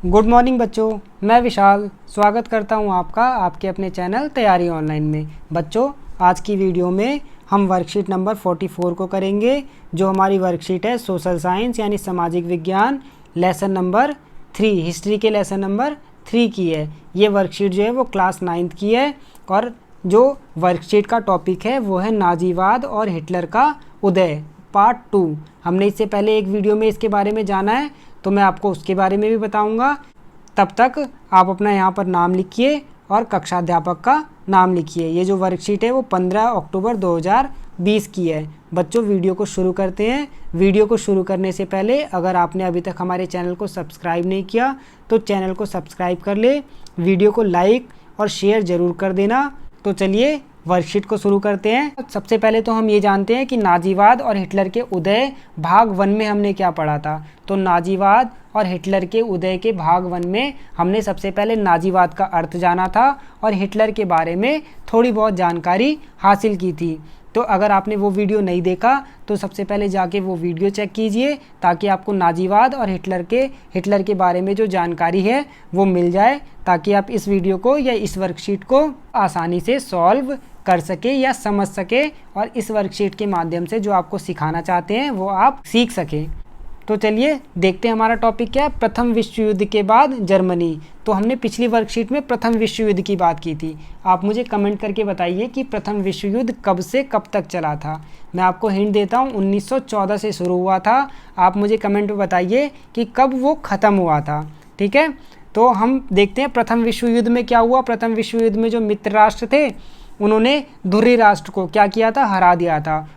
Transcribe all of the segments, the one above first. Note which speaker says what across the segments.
Speaker 1: Good morning बच्चों, मैं विशाल स्वागत करता हूं आपका आपके अपने चैनल तैयारी ऑनलाइन में। बच्चों, आज की वीडियो में हम वर्कशीट नंबर 44 को करेंगे, जो हमारी वर्कशीट है सोशल साइंस यानी सामाजिक विज्ञान लेसन नंबर 3, हिस्ट्री के लेसन नंबर 3 की है। ये वर्कशीट जो है वो क्लास 9th की है और जो वर्कशीट का टॉपिक है वो है नाजीवाद और हिटलर का उदय पार्ट 2। हमने इससे पहले एक वीडियो में इसके बारे में जाना है, तो मैं आपको उसके बारे में भी बताऊंगा। तब तक आप अपना यहाँ पर नाम लिखिए और कक्षाध्यापक का नाम लिखिए। ये जो वर्कशीट है वो 15 अक्टूबर 2020 की है। बच्चों, वीडियो को शुरू करते हैं। वीडियो को शुरू करने से पहले अगर आपने अभी तक हमारे चैनल को सब्सक्राइब नहीं किया तो चैनल को सब्सक्राइब कर ले, वीडियो को लाइक और शेयर ज़रूर कर देना। तो चलिए वर्कशीट को शुरू करते हैं। सबसे पहले तो हम ये जानते हैं कि नाजीवाद और हिटलर के उदय भाग 1 में हमने क्या पढ़ा था। तो नाजीवाद और हिटलर के उदय के भाग 1 में हमने सबसे पहले नाजीवाद का अर्थ जाना था और हिटलर के बारे में थोड़ी बहुत जानकारी हासिल की थी। तो अगर आपने वो वीडियो नहीं देखा तो सबसे पहले जाके वो वीडियो चेक कीजिए, ताकि आपको नाजीवाद और हिटलर के बारे में जो जानकारी है वो मिल जाए, ताकि आप इस वीडियो को या इस वर्कशीट को आसानी से सॉल्व कर सके या समझ सके और इस वर्कशीट के माध्यम से जो आपको सिखाना चाहते हैं वो आप सीख सकें। तो चलिए देखते हैं हमारा टॉपिक क्या है। प्रथम विश्व युद्ध के बाद जर्मनी। तो हमने पिछली वर्कशीट में प्रथम विश्व युद्ध की बात की थी। आप मुझे कमेंट करके बताइए कि प्रथम विश्व युद्ध कब से कब तक चला था। मैं आपको हिंट देता हूँ, 1914 से शुरू हुआ था। आप मुझे कमेंट में बताइए कि कब वो ख़त्म हुआ था। ठीक है, तो हम देखते हैं प्रथम विश्व युद्ध में क्या हुआ। प्रथम विश्व युद्ध में जो मित्र राष्ट्र थे उन्होंने ध्रुव राष्ट्र को क्या किया था, हरा दिया था।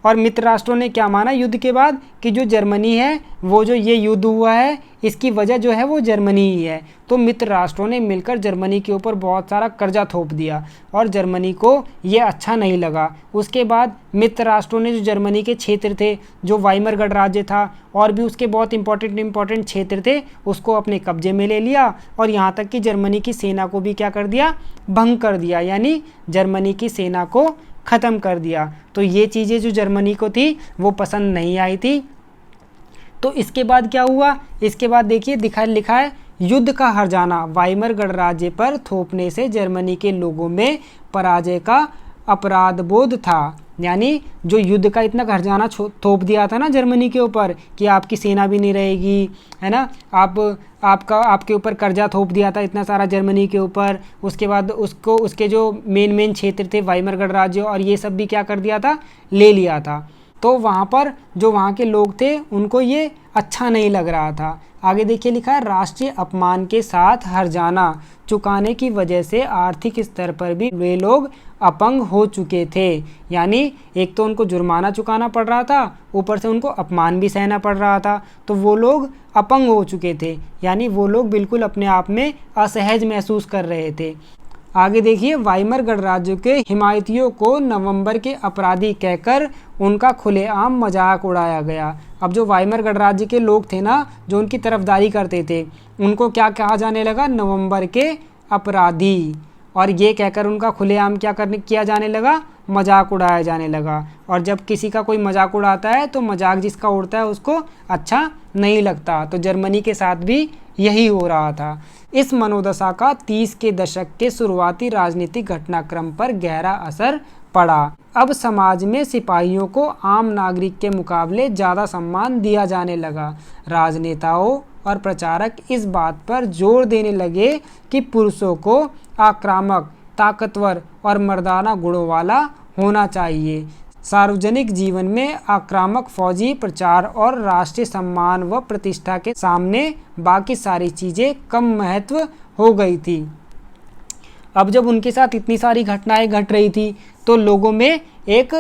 Speaker 1: और मित्र राष्ट्रों ने क्या माना युद्ध के बाद कि जो जर्मनी है वो जो ये युद्ध हुआ है इसकी वजह जो है वो जर्मनी ही है। तो मित्र राष्ट्रों ने मिलकर जर्मनी के ऊपर बहुत सारा कर्जा थोप दिया और जर्मनी को ये अच्छा नहीं लगा। उसके बाद मित्र राष्ट्रों ने जो जर्मनी के क्षेत्र थे, जो वाइमर गणराज्य था और भी उसके बहुत इंपॉर्टेंट क्षेत्र थे, उसको अपने कब्जे में ले लिया और यहाँ तक कि जर्मनी की सेना को भी क्या कर दिया, भंग कर दिया, यानी जर्मनी की सेना को ख़त्म कर दिया। तो ये चीज़ें जो जर्मनी को थी वो पसंद नहीं आई थी। तो इसके बाद क्या हुआ, इसके बाद देखिए लिखा है युद्ध का हर्जाना वाइमर गणराज्य पर थोपने से जर्मनी के लोगों में पराजय का अपराध बोध था। यानी जो युद्ध का इतना हर्जाना थोप दिया था ना जर्मनी के ऊपर कि आपकी सेना भी नहीं रहेगी, है ना, आपके ऊपर कर्जा थोप दिया था इतना सारा जर्मनी के ऊपर। उसके बाद उसके जो मेन क्षेत्र थे वाइमर गणराज्य और ये सब भी क्या कर दिया था, ले लिया था। तो वहाँ पर जो वहाँ के लोग थे उनको ये अच्छा नहीं लग रहा था। आगे देखिए लिखा है राष्ट्रीय अपमान के साथ हर्जाना चुकाने की वजह से आर्थिक स्तर पर भी वे लोग अपंग हो चुके थे। यानी एक तो उनको जुर्माना चुकाना पड़ रहा था, ऊपर से उनको अपमान भी सहना पड़ रहा था। तो वो लोग अपंग हो चुके थे, यानी वो लोग बिल्कुल अपने आप में असहज महसूस कर रहे थे। आगे देखिए वाइमर गणराज्य के हिमायतियों को नवंबर के अपराधी कहकर उनका खुलेआम मजाक उड़ाया गया। अब जो वाइमर गणराज्य के लोग थे ना, जो उनकी तरफदारी करते थे, उनको क्या कहा जाने लगा, नवंबर के अपराधी। और ये कहकर उनका खुलेआम किया जाने लगा, मजाक उड़ाया जाने लगा। और जब किसी का कोई मजाक उड़ाता है तो मजाक जिसका उड़ता है उसको अच्छा नहीं लगता। तो जर्मनी के साथ भी यही हो रहा था। इस मनोदशा का 30 के दशक के शुरुआती राजनीतिक घटनाक्रम पर गहरा असर पड़ा। अब समाज में सिपाहियों को आम नागरिक के मुकाबले ज़्यादा सम्मान दिया जाने लगा। राजनेताओं और प्रचारक इस बात पर जोर देने लगे कि पुरुषों को आक्रामक, ताकतवर और मर्दाना गुणों वाला होना चाहिए। सार्वजनिक जीवन में आक्रामक फौजी प्रचार और राष्ट्रीय सम्मान व प्रतिष्ठा के सामने बाकी सारी चीज़ें कम महत्व हो गई थी। अब जब उनके साथ इतनी सारी घटनाएं घट रही थी तो लोगों में एक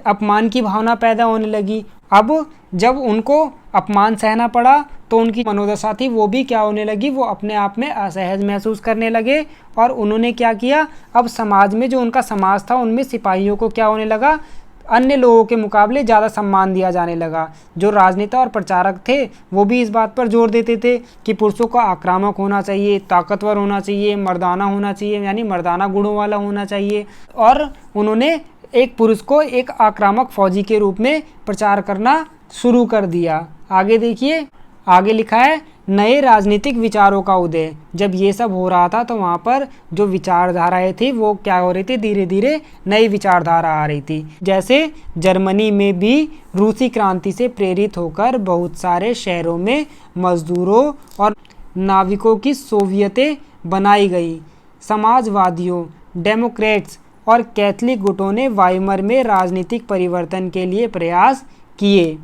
Speaker 1: अपमान की भावना पैदा होने लगी। अब जब उनको अपमान सहना पड़ा तो उनकी मनोदशा थी वो भी क्या होने लगी, वो अपने आप में असहज महसूस करने लगे। और उन्होंने क्या किया, अब समाज में जो उनका समाज था उनमें सिपाहियों को क्या होने लगा, अन्य लोगों के मुकाबले ज़्यादा सम्मान दिया जाने लगा। जो राजनेता और प्रचारक थे वो भी इस बात पर जोर देते थे कि पुरुषों को आक्रामक होना चाहिए, ताकतवर होना चाहिए, मर्दाना होना चाहिए, यानी मर्दाना गुणों वाला होना चाहिए। और उन्होंने एक पुरुष को एक आक्रामक फौजी के रूप में प्रचार करना शुरू कर दिया। आगे देखिए, आगे लिखा है नए राजनीतिक विचारों का उदय। जब ये सब हो रहा था तो वहाँ पर जो विचारधाराएं थी वो क्या हो रही थी, धीरे धीरे नई विचारधारा आ रही थी। जैसे जर्मनी में भी रूसी क्रांति से प्रेरित होकर बहुत सारे शहरों में मजदूरों और नाविकों की सोवियतें बनाई गई। समाजवादियों, डेमोक्रेट्स और कैथलिक गुटों ने वाइमर में राजनीतिक परिवर्तन के लिए प्रयास किए।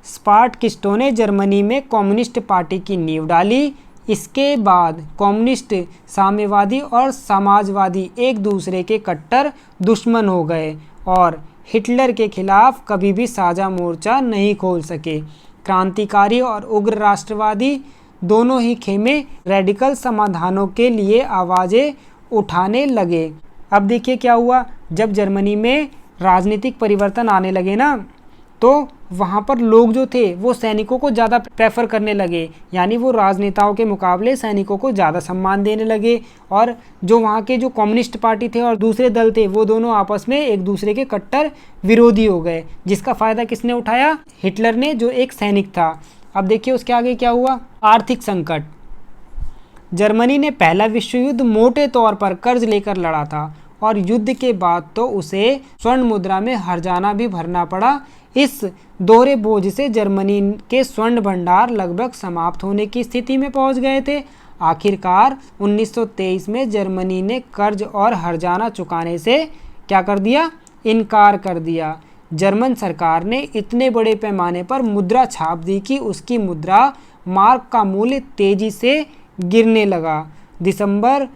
Speaker 1: स्पार्टकिस्टों ने जर्मनी में कम्युनिस्ट पार्टी की नींव डाली। इसके बाद कम्युनिस्ट, साम्यवादी और समाजवादी एक दूसरे के कट्टर दुश्मन हो गए और हिटलर के खिलाफ कभी भी साझा मोर्चा नहीं खोल सके। क्रांतिकारी और उग्र राष्ट्रवादी दोनों ही खेमे रेडिकल समाधानों के लिए आवाज़ें उठाने लगे। अब देखिए क्या हुआ, जब जर्मनी में राजनीतिक परिवर्तन आने लगे ना, तो वहाँ पर लोग जो थे वो सैनिकों को ज़्यादा प्रेफर करने लगे, यानी वो राजनेताओं के मुकाबले सैनिकों को ज़्यादा सम्मान देने लगे। और जो वहाँ के जो कम्युनिस्ट पार्टी थे और दूसरे दल थे वो दोनों आपस में एक दूसरे के कट्टर विरोधी हो गए, जिसका फ़ायदा किसने उठाया? हिटलर ने, जो एक सैनिक था। अब देखिए उसके आगे क्या हुआ, आर्थिक संकट। जर्मनी ने पहला विश्व युद्ध मोटे तौर पर कर्ज लेकर लड़ा था और युद्ध के बाद तो उसे स्वर्ण मुद्रा में हर्जाना भी भरना पड़ा। इस दोहरे बोझ से जर्मनी के स्वर्ण भंडार लगभग समाप्त होने की स्थिति में पहुंच गए थे। आखिरकार 1923 में जर्मनी ने कर्ज और हर्जाना चुकाने से क्या कर दिया? इनकार कर दिया। जर्मन सरकार ने इतने बड़े पैमाने पर मुद्रा छाप दी कि उसकी मुद्रा मार्क का मूल्य तेजी से गिरने लगा। दिसंबर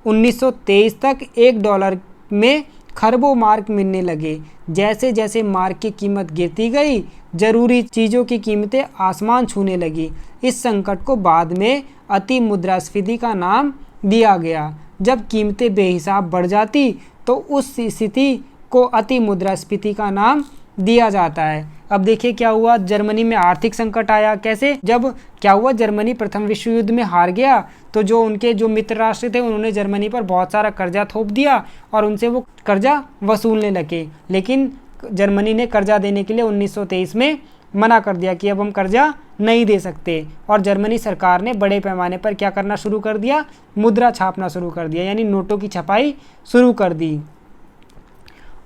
Speaker 1: 1923 तक $1 में खरबों मार्क मिलने लगे। जैसे जैसे मार्क की कीमत गिरती गई, जरूरी चीज़ों की कीमतें आसमान छूने लगी। इस संकट को बाद में अति मुद्रास्फीति का नाम दिया गया। जब कीमतें बेहिसाब बढ़ जाती तो उस स्थिति को अति मुद्रास्फीति का नाम दिया जाता है। अब देखिए क्या हुआ, जर्मनी में आर्थिक संकट आया। कैसे? जब क्या हुआ, जर्मनी प्रथम विश्व युद्ध में हार गया तो जो उनके जो मित्र राष्ट्र थे उन्होंने जर्मनी पर बहुत सारा कर्जा थोप दिया और उनसे वो कर्जा वसूलने लगे। लेकिन जर्मनी ने कर्जा देने के लिए 1923 में मना कर दिया कि अब हम कर्जा नहीं दे सकते, और जर्मनी सरकार ने बड़े पैमाने पर क्या करना शुरू कर दिया? मुद्रा छापना शुरू कर दिया, यानी नोटों की छपाई शुरू कर दी।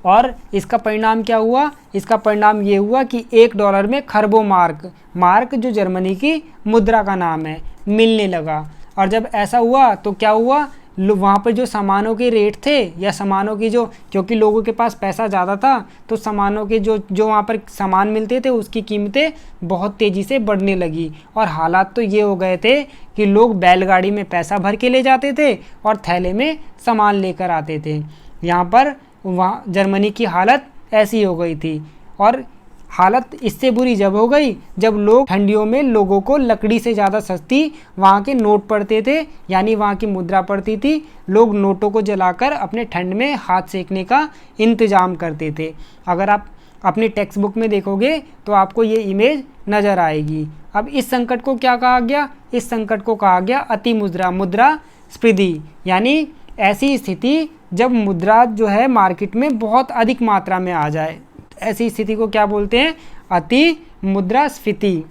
Speaker 1: और इसका परिणाम क्या हुआ? इसका परिणाम ये हुआ कि $1 में खरबों मार्क जो जर्मनी की मुद्रा का नाम है, मिलने लगा। और जब ऐसा हुआ तो क्या हुआ, वहाँ पर जो सामानों के रेट थे या सामानों की जो, क्योंकि लोगों के पास पैसा ज़्यादा था तो सामानों के जो वहाँ पर सामान मिलते थे उसकी कीमतें बहुत तेज़ी से बढ़ने लगी। और हालात तो ये हो गए थे कि लोग बैलगाड़ी में पैसा भर के ले जाते थे और थैले में सामान लेकर आते थे। यहाँ पर वहाँ जर्मनी की हालत ऐसी हो गई थी। और हालत इससे बुरी जब हो गई जब लोग ठंडियों में लोगों को लकड़ी से ज़्यादा सस्ती वहाँ के नोट पड़ते थे, यानी वहाँ की मुद्रा पड़ती थी। लोग नोटों को जलाकर अपने ठंड में हाथ सेकने का इंतज़ाम करते थे। अगर आप अपनी टेक्स्ट बुक में देखोगे तो आपको ये इमेज नज़र आएगी। अब इस संकट को क्या कहा गया? इस संकट को कहा गया अति मुद्रास्फीति, यानी ऐसी स्थिति जब मुद्रा जो है मार्केट में बहुत अधिक मात्रा में आ जाए, ऐसी स्थिति को क्या बोलते हैं? अति मुद्रास्फीति।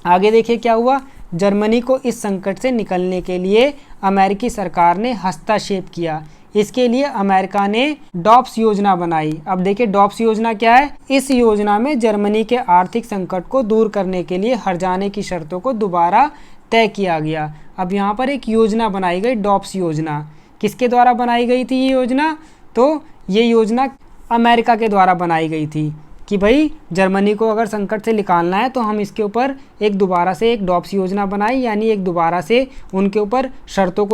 Speaker 1: आगे देखिए क्या हुआ, जर्मनी को इस संकट से निकलने के लिए अमेरिकी सरकार ने हस्तक्षेप किया। इसके लिए अमेरिका ने डॉप्स योजना बनाई। अब देखिए डॉप्स योजना क्या है? इस योजना में जर्मनी के आर्थिक संकट को दूर करने के लिए हर्जाने की शर्तों को दोबारा तय किया गया। अब यहाँ पर एक योजना बनाई गई, डॉप्स योजना। किसके द्वारा बनाई गई थी ये योजना? तो ये योजना अमेरिका के द्वारा बनाई गई थी कि भाई जर्मनी को अगर संकट से निकालना है तो हम इसके ऊपर दोबारा से एक डॉप्स योजना बनाई, यानी एक दोबारा से उनके ऊपर शर्तों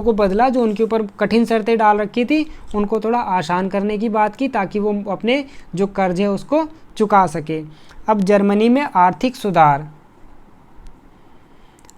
Speaker 1: को बदला। जो उनके ऊपर कठिन शर्तें डाल रखी थी उनको थोड़ा आसान करने की बात की, ताकि वो अपने जो कर्ज है उसको चुका सके। अब जर्मनी में आर्थिक सुधार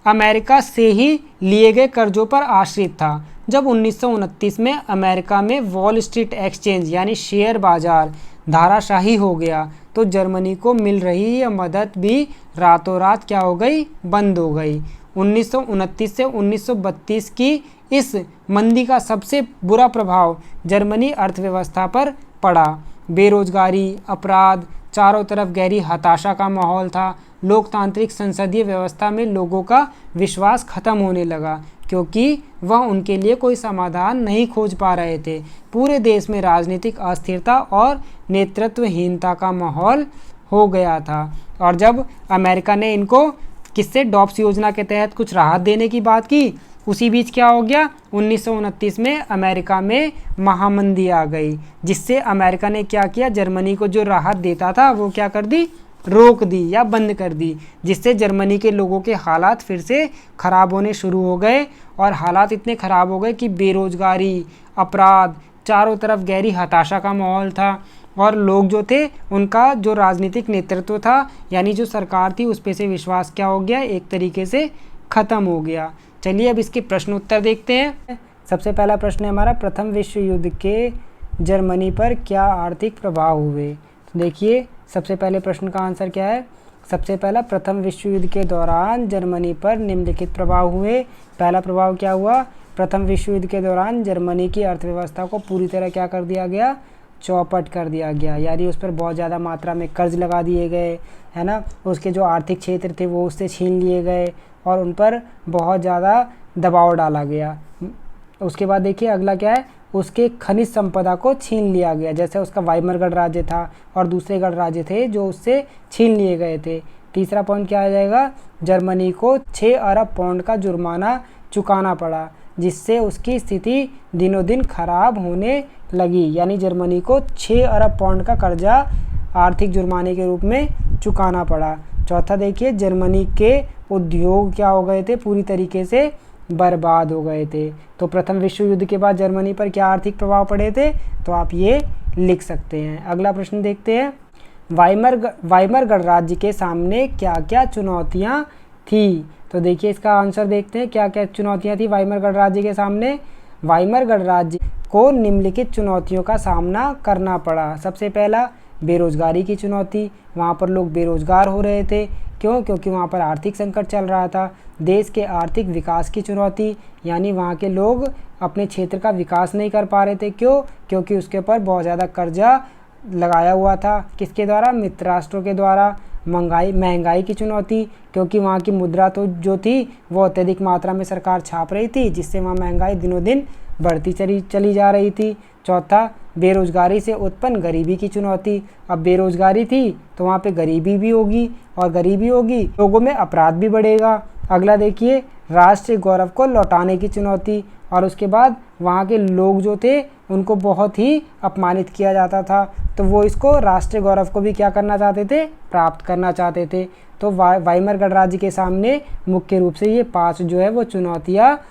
Speaker 1: अमेरिका से ही लिए गए कर्जों पर आश्रित था। जब 1929 में अमेरिका में वॉल स्ट्रीट एक्सचेंज यानी शेयर बाजार धाराशाही हो गया तो जर्मनी को मिल रही यह मदद भी रातों रात क्या हो गई? बंद हो गई। 1929 से 1932 की इस मंदी का सबसे बुरा प्रभाव जर्मनी अर्थव्यवस्था पर पड़ा। बेरोजगारी, अपराध, चारों तरफ गहरी हताशा का माहौल था। लोकतांत्रिक संसदीय व्यवस्था में लोगों का विश्वास खत्म होने लगा क्योंकि वह उनके लिए कोई समाधान नहीं खोज पा रहे थे। पूरे देश में राजनीतिक अस्थिरता और नेतृत्वहीनता का माहौल हो गया था। और जब अमेरिका ने इनको किससे डॉप्स योजना के तहत कुछ राहत देने की बात की, उसी बीच क्या हो गया, 1929 में अमेरिका में महामंदी आ गई, जिससे अमेरिका ने क्या किया, जर्मनी को जो राहत देता था वो क्या कर दी, रोक दी या बंद कर दी, जिससे जर्मनी के लोगों के हालात फिर से ख़राब होने शुरू हो गए। और हालात इतने ख़राब हो गए कि बेरोजगारी, अपराध, चारों तरफ गहरी हताशा का माहौल था। और लोग जो थे उनका जो राजनीतिक नेतृत्व था यानी जो सरकार थी उस पे से विश्वास क्या हो गया, एक तरीके से ख़त्म हो गया। चलिए अब इसके प्रश्न उत्तर देखते हैं। सबसे पहला प्रश्न है हमारा, प्रथम विश्व युद्ध के जर्मनी पर क्या आर्थिक प्रभाव हुए। तो देखिए सबसे पहले प्रश्न का आंसर क्या है, सबसे पहला प्रथम विश्व युद्ध के दौरान जर्मनी पर निम्नलिखित प्रभाव हुए। पहला प्रभाव क्या हुआ, प्रथम विश्व युद्ध के दौरान जर्मनी की अर्थव्यवस्था को पूरी तरह क्या कर दिया गया, चौपट कर दिया गया, यानी उस पर बहुत ज़्यादा मात्रा में कर्ज लगा दिए गए, है ना। उसके जो आर्थिक क्षेत्र थे वो उससे छीन लिए गए और उन पर बहुत ज़्यादा दबाव डाला गया। उसके बाद देखिए अगला क्या है, उसके खनिज संपदा को छीन लिया गया, जैसे उसका वाइमर गणराज्य था और दूसरे गणराज्य थे जो उससे छीन लिए गए थे। तीसरा पॉइंट क्या आ जाएगा, जर्मनी को 6 अरब पाउंड का जुर्माना चुकाना पड़ा, जिससे उसकी स्थिति दिनों दिन खराब होने लगी, यानी जर्मनी को 6 अरब पाउंड का कर्जा आर्थिक जुर्माने के रूप में चुकाना पड़ा। चौथा देखिए, जर्मनी के उद्योग क्या हो गए थे, पूरी तरीके से बर्बाद हो गए थे। तो प्रथम विश्व युद्ध के बाद जर्मनी पर क्या आर्थिक प्रभाव पड़े थे, तो आप ये लिख सकते हैं। अगला प्रश्न देखते हैं, वाइमर गणराज्य के सामने क्या क्या चुनौतियाँ थी। तो देखिए इसका आंसर देखते हैं, क्या क्या चुनौतियाँ थी वाइमर गणराज्य के सामने। वाइमर गणराज्य को निम्नलिखित चुनौतियों का सामना करना पड़ा। सबसे पहला बेरोजगारी की चुनौती, वहाँ पर लोग बेरोजगार हो रहे थे, क्यों, क्योंकि वहाँ पर आर्थिक संकट चल रहा था। देश के आर्थिक विकास की चुनौती, यानी वहाँ के लोग अपने क्षेत्र का विकास नहीं कर पा रहे थे, क्यों, क्योंकि उसके ऊपर बहुत ज़्यादा कर्जा लगाया हुआ था, किसके द्वारा, मित्र राष्ट्रों के द्वारा। महंगाई की चुनौती, क्योंकि वहाँ की मुद्रा तो जो थी वो अत्यधिक मात्रा में सरकार छाप रही थी, जिससे वहाँ महंगाई दिनों दिन बढ़ती चली जा रही थी। चौथा, बेरोजगारी से उत्पन्न गरीबी की चुनौती। अब बेरोजगारी थी तो वहाँ पे गरीबी भी होगी, और गरीबी होगी लोगों में अपराध भी बढ़ेगा। अगला देखिए, राष्ट्रीय गौरव को लौटाने की चुनौती, और उसके बाद वहाँ के लोग जो थे उनको बहुत ही अपमानित किया जाता था, तो वो इसको राष्ट्रीय गौरव को भी क्या करना चाहते थे, प्राप्त करना चाहते थे। तो वाइमर गणराज्य के सामने मुख्य रूप से ये 5 जो है वो चुनौतियाँ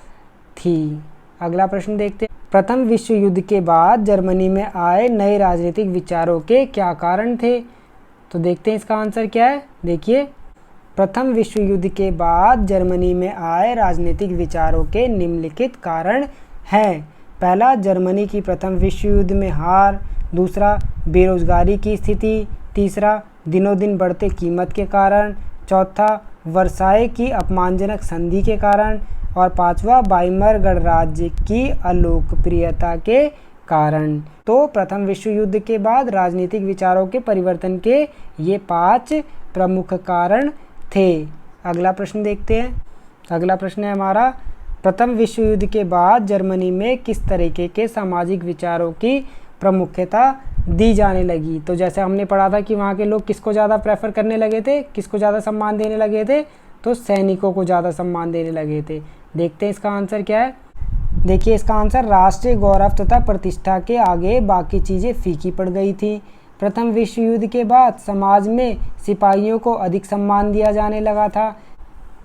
Speaker 1: थी। अगला प्रश्न देखते हैं, प्रथम विश्व युद्ध के बाद जर्मनी में आए नए राजनीतिक विचारों के क्या कारण थे। तो देखते हैं इसका आंसर क्या है। देखिए, प्रथम विश्व युद्ध के बाद जर्मनी में आए राजनीतिक विचारों के निम्नलिखित कारण हैं। पहला, जर्मनी की प्रथम विश्व युद्ध में हार। दूसरा, बेरोजगारी की स्थिति। तीसरा, दिनों दिन बढ़ते कीमत के कारण। चौथा, वर्साय की अपमानजनक संधि के कारण। और पांचवा, वाइमर गणराज्य की अलोकप्रियता के कारण। तो प्रथम विश्व युद्ध के बाद राजनीतिक विचारों के परिवर्तन के ये 5 प्रमुख कारण थे। अगला प्रश्न देखते हैं। अगला प्रश्न है हमारा, प्रथम विश्व युद्ध के बाद जर्मनी में किस तरीके के सामाजिक विचारों की प्रामुख्यता दी जाने लगी। तो जैसे हमने पढ़ा था कि वहाँ के लोग किसको ज़्यादा प्रेफर करने लगे थे, किसको ज़्यादा सम्मान देने लगे थे, तो सैनिकों को ज़्यादा सम्मान देने लगे थे। देखते हैं इसका आंसर क्या है। देखिए इसका आंसर, राष्ट्रीय गौरव तथा प्रतिष्ठा के आगे बाकी चीज़ें फीकी पड़ गई थी। प्रथम विश्व युद्ध के बाद समाज में सिपाहियों को अधिक सम्मान दिया जाने लगा था।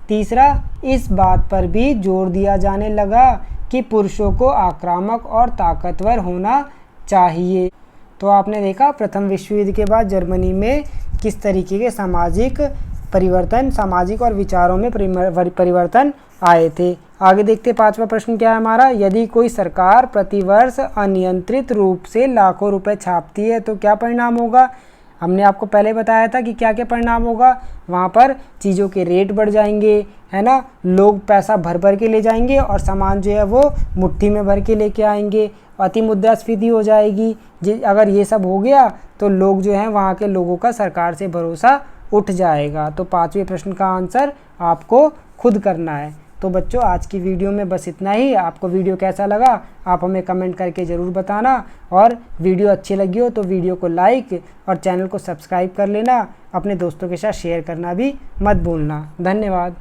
Speaker 1: तीसरा, इस बात पर भी जोर दिया जाने लगा कि पुरुषों को आक्रामक और ताकतवर होना चाहिए। तो आपने देखा प्रथम विश्व युद्ध के बाद जर्मनी में किस तरीके के सामाजिक और विचारों में परिवर्तन आए थे। आगे देखते 5वां प्रश्न क्या है हमारा, यदि कोई सरकार प्रतिवर्ष अनियंत्रित रूप से लाखों रुपए छापती है तो क्या परिणाम होगा। हमने आपको पहले बताया था कि क्या क्या परिणाम होगा। वहाँ पर चीज़ों के रेट बढ़ जाएंगे, है ना, लोग पैसा भर भर के ले जाएंगे और सामान जो है वो मुट्ठी में भर के लेके आएंगे, अति मुद्रास्फीति हो जाएगी। अगर ये सब हो गया तो लोग जो हैं वहाँ के लोगों का सरकार से भरोसा उठ जाएगा। तो 5वें प्रश्न का आंसर आपको खुद करना है। तो बच्चों आज की वीडियो में बस इतना ही। आपको वीडियो कैसा लगा आप हमें कमेंट करके ज़रूर बताना, और वीडियो अच्छी लगी हो तो वीडियो को लाइक और चैनल को सब्सक्राइब कर लेना। अपने दोस्तों के साथ शेयर करना भी मत भूलना। धन्यवाद।